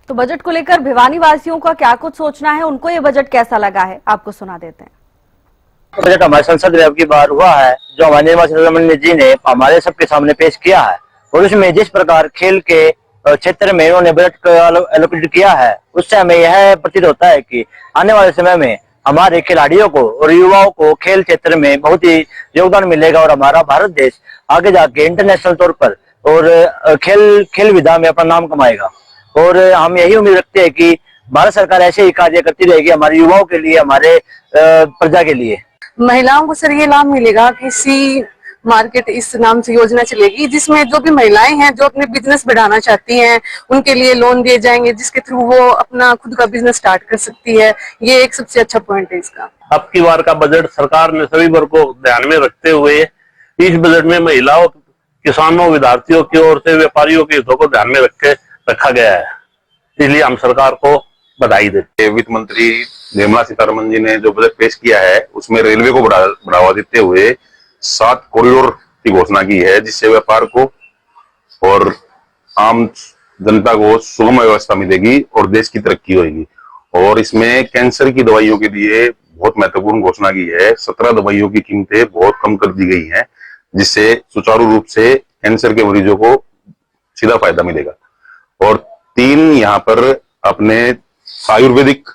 तो बजट को लेकर भिवानी वासियों का क्या कुछ सोचना है, उनको ये बजट कैसा लगा है, आपको सुना देते हैं। बजट हमारे संसद में अब की बार हुआ है, जो हमारे निर्वाचित प्रतिनिधि जी ने हमारे सबके सामने पेश किया है, और उसमें जिस प्रकार खेल के क्षेत्र में उन्होंने बजट को एलोकेट किया है, उससे हमें यह प्रतीत होता है कि आने वाले समय में हमारे खिलाड़ियों को और युवाओं को खेल क्षेत्र में बहुत ही योगदान मिलेगा, और हमारा भारत देश आगे जाके इंटरनेशनल तौर पर और खेल विधा में अपना नाम कमाएगा। और हम यही उम्मीद रखते हैं कि भारत सरकार ऐसे ही कार्य करती रहेगी हमारे युवाओं के लिए, हमारे प्रजा के लिए। महिलाओं को सर ये लाभ मिलेगा कि सी मार्केट इस नाम से योजना चलेगी, जिसमें जो भी महिलाएं हैं जो अपने बिजनेस बढ़ाना चाहती हैं उनके लिए लोन दिए जाएंगे, जिसके थ्रू वो अपना खुद का बिजनेस स्टार्ट कर सकती है। ये एक सबसे अच्छा पॉइंट है इसका। अब की बार का बजट सरकार ने सभी वर्ग को ध्यान में रखते हुए इस बजट में महिलाओं, किसानों, विद्यार्थियों की ओर से व्यापारियों के हितों को ध्यान में रखा गया है, इसलिए हम सरकार को बधाई देते हैं। वित्त मंत्री निर्मला सीतारमण जी ने जो बजट पेश किया है उसमें रेलवे को बढ़ावा देते हुए 7 कॉरिडोर की घोषणा की है, जिससे व्यापार को और आम जनता को सुगम व्यवस्था मिलेगी और देश की तरक्की होगी। और इसमें कैंसर की दवाइयों के लिए बहुत महत्वपूर्ण घोषणा की है। 17 दवाइयों की कीमतें बहुत कम कर दी गई हैं, जिससे सुचारू रूप से कैंसर के मरीजों को सीधा फायदा मिलेगा। और 3 यहाँ पर अपने आयुर्वेदिक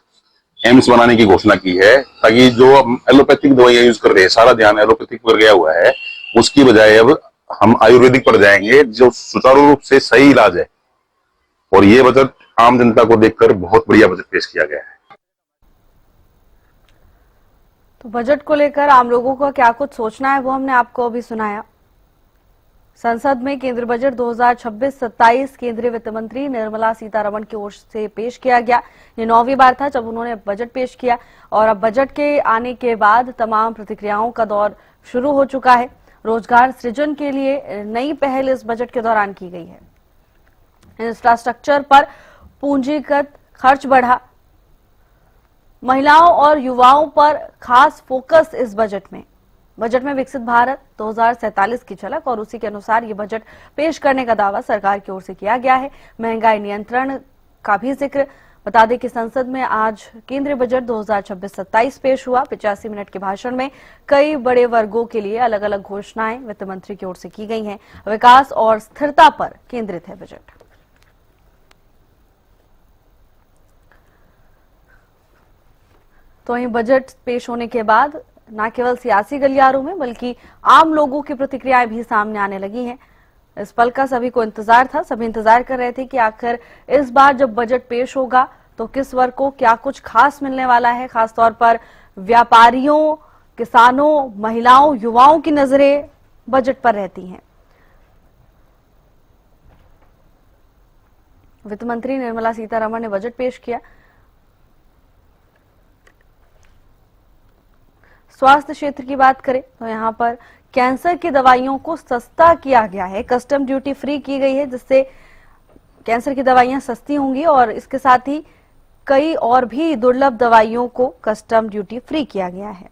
एम्स बनाने की घोषणा की है, ताकि जो एलोपैथिक दवाइयां यूज कर रहे हैं, सारा ध्यान एलोपैथिक पर गया हुआ है, उसकी बजाय अब हम आयुर्वेदिक पर जाएंगे, जो सुचारू रूप से सही इलाज है। और ये बजट आम जनता को देखकर बहुत बढ़िया बजट पेश किया गया है। तो बजट को लेकर आम लोगों का क्या कुछ सोचना है वो हमने आपको अभी सुनाया। संसद में केंद्रीय बजट 2026-27 केंद्रीय वित्त मंत्री निर्मला सीतारमण की ओर से पेश किया गया। ये 9वीं बार था जब उन्होंने बजट पेश किया, और अब बजट के आने के बाद तमाम प्रतिक्रियाओं का दौर शुरू हो चुका है। रोजगार सृजन के लिए नई पहल इस बजट के दौरान की गई है। इंफ्रास्ट्रक्चर पर पूंजीगत खर्च बढ़ा, महिलाओं और युवाओं पर खास फोकस इस बजट में विकसित भारत 2047 की झलक, और उसी के अनुसार ये बजट पेश करने का दावा सरकार की ओर से किया गया है। महंगाई नियंत्रण का भी जिक्र। बता दें कि संसद में आज केंद्रीय बजट 2026-27 पेश हुआ। 85 मिनट के भाषण में कई बड़े वर्गों के लिए अलग अलग घोषणाएं वित्त मंत्री की ओर से की गई हैं। विकास और स्थिरता पर केंद्रित है बजट। तो वहीं बजट पेश होने के बाद न केवल सियासी गलियारों में बल्कि आम लोगों की प्रतिक्रियाएं भी सामने आने लगी हैं। इस पल का सभी को इंतजार था, सभी इंतजार कर रहे थे कि आखिर इस बार जब बजट पेश होगा तो किस वर्ग को क्या कुछ खास मिलने वाला है। खासतौर पर व्यापारियों, किसानों, महिलाओं, युवाओं की नजरें बजट पर रहती हैं। वित्त मंत्री निर्मला सीतारमण ने बजट पेश किया। स्वास्थ्य क्षेत्र की बात करें तो यहाँ पर कैंसर की दवाइयों को सस्ता किया गया है, कस्टम ड्यूटी फ्री की गई है, जिससे कैंसर की दवाइयां सस्ती होंगी, और इसके साथ ही कई और भी दुर्लभ दवाइयों को कस्टम ड्यूटी फ्री किया गया है।